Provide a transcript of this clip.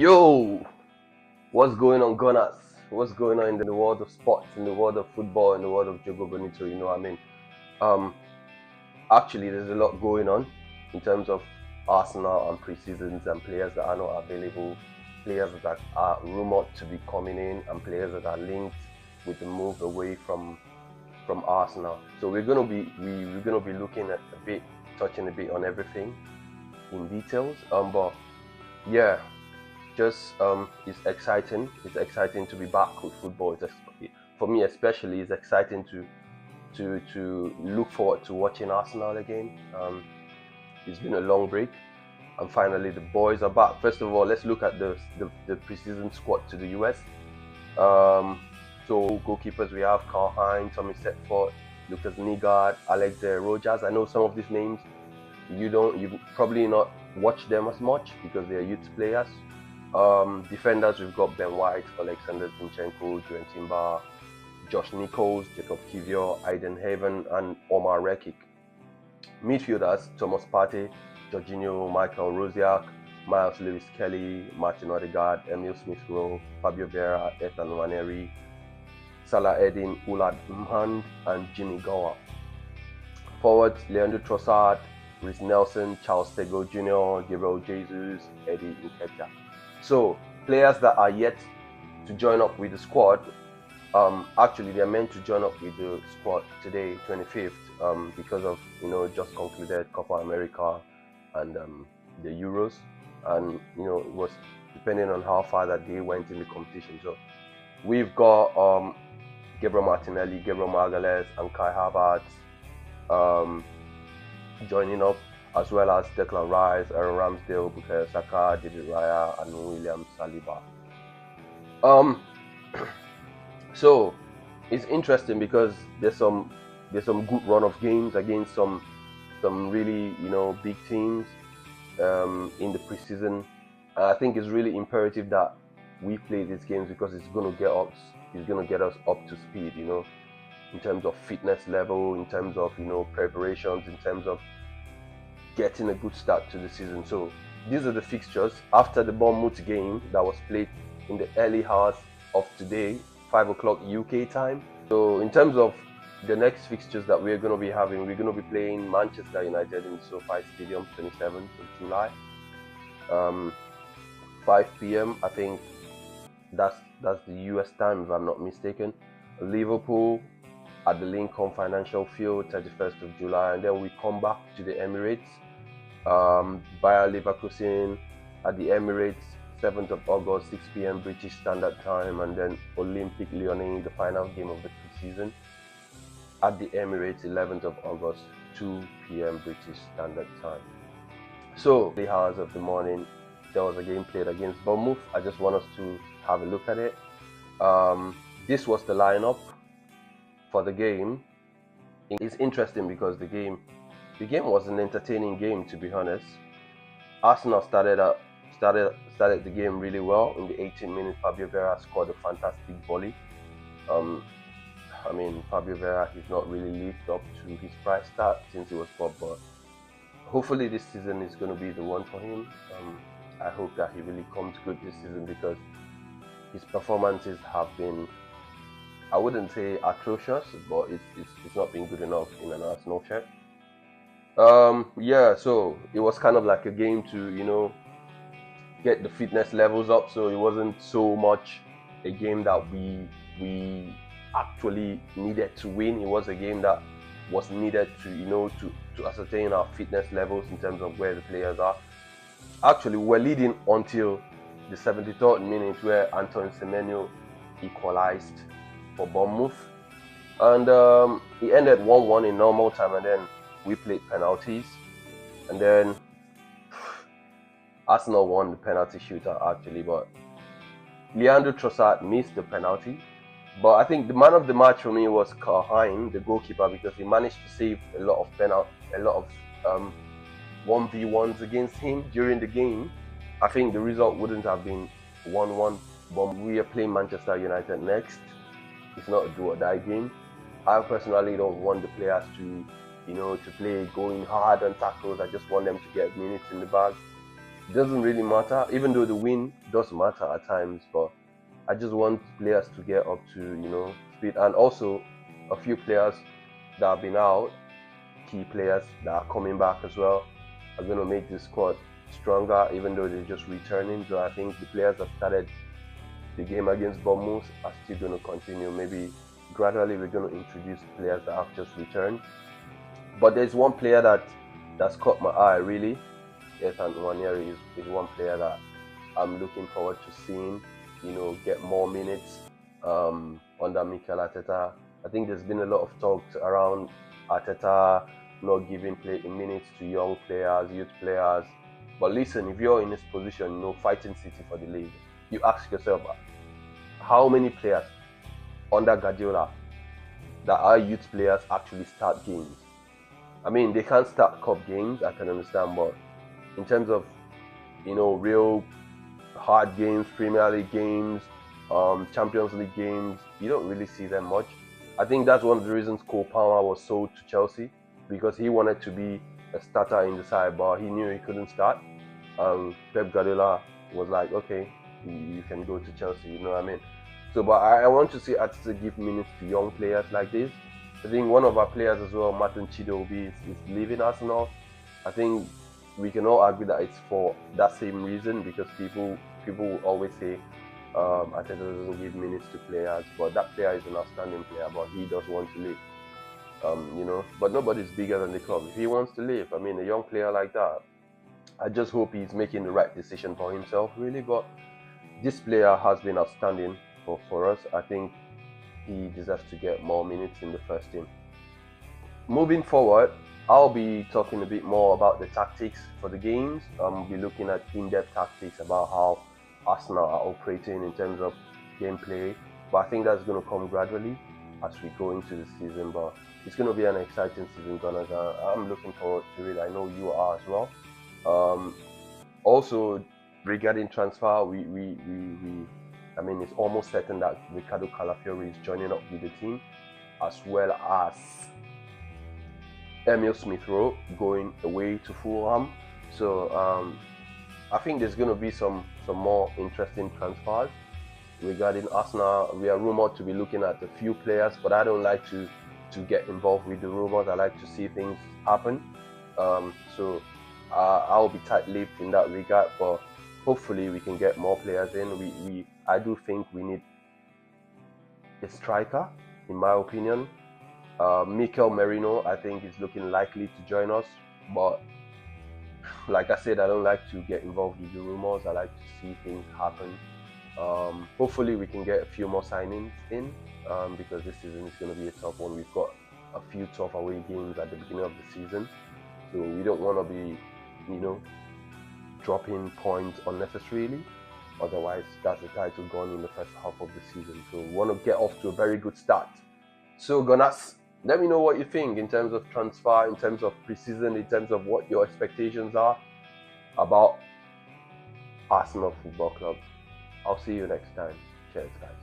Yo, what's going on, Gunners? What's going on in the world of sports, in the world of football, in the world of Jogo Bonito? You know what I mean? Um, Actually, there's a lot going on in terms of Arsenal and pre-seasons and players that are not available, players that are rumored to be coming in, and players that are linked with the move away from Arsenal. So we're gonna be looking at a bit, touching a bit on everything in details. But yeah, just it's exciting. It's exciting to be back with football. For me especially, it's exciting to look forward to watching Arsenal again. It's been a long break, and finally the boys are back. First of all, let's look at the preseason squad to the US. Um, so goalkeepers we have Carl Hine, Tommy Setford, Lucas Nigard, Alex Rogers. I know some of these names you probably not watch them as much because they are youth players. Defenders, we've got Ben White, Alexander Zinchenko, Juan Timber, Josh Nichols, Jacob Kivior, Aiden Haven, and Omar Rekik. Midfielders, Thomas Partey, Jorginho, Michael Rosiak, Miles Lewis Kelly, Martin Odegaard, Emil Smith Rowe, Fabio Vieira, Ethan Waneri, Salah Eddin, Ulad Mhand, and Jimmy Gowa. Forwards, Leandro Trossard, Rhys Nelson, Charles Tego Jr., Gabriel Jesus, Eddie Nketiah. So players that are yet to join up with the squad, actually they're meant to join up with the squad today, 25th, because of just concluded Copa America and the Euros, and it was depending on how far that they went in the competition. So we've got Gabriel Martinelli, Gabriel Magalhaes, and Kai Havertz joining up, as well as Declan Rice, Aaron Ramsdale, Bukayo Saka, David Raya, and William Saliba. Um, so it's interesting because there's some good run of games against some really big teams in the preseason. And I think it's really imperative that we play these games because it's gonna get us up to speed, in terms of fitness level, in terms of preparations, in terms of getting a good start to the season. So these are the fixtures after the Bournemouth game that was played in the early hours of today, 5 o'clock UK time. So in terms of the next fixtures that we're going to be having, we're going to be playing Manchester United in SoFi Stadium, 27th of July, um, 5 p.m. I think that's the US time if I'm not mistaken. Liverpool at the Lincoln Financial Field, 31st of July, and then we come back to the Emirates. Bayer Leverkusen at the Emirates, 7th of August, 6 p.m. British Standard Time, and then Olympic Lyonnais, the final game of the preseason, at the Emirates, 11th of August, 2 p.m. British Standard Time. So, the hours of the morning, there was a game played against Bournemouth. I just want us to have a look at it. This was the lineup for the game. It's interesting because the game was an entertaining game, to be honest. Arsenal started the game really well. In the 18th minute, Fabio Vieira scored a fantastic volley. Um, I mean, Fabio Vieira, he's not really lived up to his price tag since he was bought, but hopefully this season is going to be the one for him. I hope that he really comes good this season because his performances have been, I wouldn't say atrocious, but it's not been good enough in an Arsenal shirt. Yeah, so it was kind of like a game to get the fitness levels up. So it wasn't so much a game that we actually needed to win. It was a game that was needed to ascertain our fitness levels in terms of where the players are. Actually, we're leading until the 73rd minute where Anton Semenyo equalized for Bournemouth, and it ended 1-1 in normal time, and then we played penalties, and then Arsenal won the penalty shootout actually, but Leandro Trossard missed the penalty. But I think the man of the match for me was Carl Hine, the goalkeeper, because he managed to save a lot of 1v1s against him during the game. I think the result wouldn't have been 1-1, but we are playing Manchester United next. It's not a do or die game. I personally don't want the players to play going hard on tackles. I just want them to get minutes in the bag. it doesn't really matter, even though the win does matter at times. But I just want players to get up to speed, and also a few players that have been out, key players that are coming back as well, are going to make the squad stronger, even though they're just returning. So I think the players that started the game against Bournemouth are still going to continue. Maybe gradually we're going to introduce players that have just returned. But there's one player that's caught my eye really. Ethan Nwaneri is one player that I'm looking forward to seeing, get more minutes under Mikel Arteta. I think there's been a lot of talks around Arteta not giving minutes to young players, youth players. But listen, if you're in this position, fighting City for the league, you ask yourself, how many players under Guardiola that are youth players actually start games? I mean, they can't start cup games, I can understand, but in terms of, real hard games, Premier League games, Champions League games, you don't really see them much. I think that's one of the reasons Cole Palmer was sold to Chelsea, because he wanted to be a starter in the side, but he knew he couldn't start. Pep Guardiola was like, okay, you can go to Chelsea, you know what I mean? So, but I want to see Arteta give minutes to young players like this. I think one of our players as well, Martin Chidobe, is leaving Arsenal. I think we can all agree that it's for that same reason, because people will always say Arteta doesn't give minutes to players, but that player is an outstanding player, but he does want to leave. But nobody's bigger than the club. If he wants to leave, I mean, a young player like that, I just hope he's making the right decision for himself, really. But this player has been outstanding for us. I think he deserves to get more minutes in the first team. Moving forward, I'll be talking a bit more about the tactics for the games. We'll be looking at in-depth tactics about how Arsenal are operating in terms of gameplay. But I think that's going to come gradually as we go into the season. But it's going to be an exciting season, Gunners. I'm looking forward to it. I know you are as well. Also, regarding transfer, I mean, it's almost certain that Ricardo Calafiori is joining up with the team, as well as Emil Smith Rowe going away to Fulham. So I think there's going to be some more interesting transfers regarding Arsenal. We are rumored to be looking at a few players, but I don't like to get involved with the rumors. I like to see things happen. So I'll be tight-lipped in that regard, but hopefully we can get more players in. I do think we need a striker, in my opinion. Mikel Merino, I think, is looking likely to join us, but like I said, I don't like to get involved with the rumors. I like to see things happen. Hopefully we can get a few more signings in, because this season is going to be a tough one. We've got a few tough away games at the beginning of the season, so we don't want to be, dropping points unnecessarily. Otherwise, that's the title gone in the first half of the season. So we want to get off to a very good start. So Gunners, let me know what you think in terms of transfer, in terms of preseason, in terms of what your expectations are about Arsenal Football Club. I'll see you next time. Cheers, guys.